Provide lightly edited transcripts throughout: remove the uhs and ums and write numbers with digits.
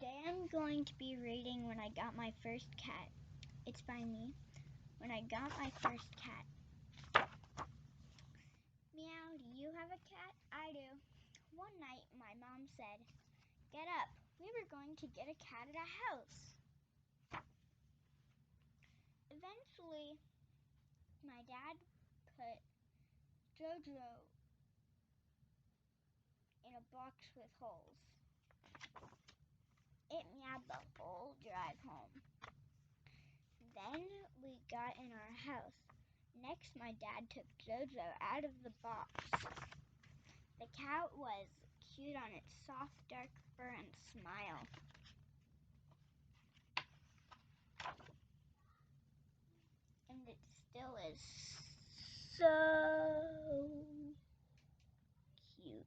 Today I'm going to be reading When I Got My First Cat. It's by me. When I got my first cat. Meow, do you have a cat? I do. One night my mom said, "Get up, we were going to get a cat at a house." Eventually, my dad put Jojo in a box with holes. It meowed the whole drive home. Then we got in our house. Next, my dad took Jojo out of the box. The cat was cute on its soft, dark fur and smile. And it still is so cute.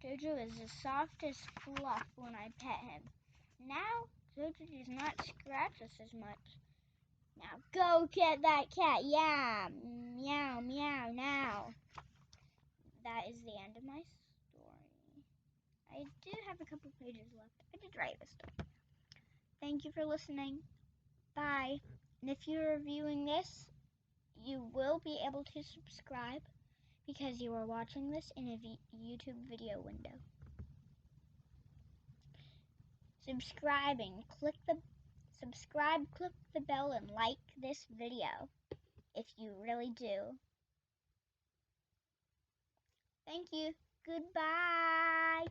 Jojo is as soft as fluff when I pet him. Now, Jojo does not scratch us as much. Now, go get that cat. Yeah, meow, meow, now. That is the end of my story. I do have a couple pages left. I did write this story. Thank you for listening. Bye. And if you're reviewing this, you will be able to subscribe because you are watching this in a YouTube video window. Click the bell and like this video if you really do. Thank you. Goodbye.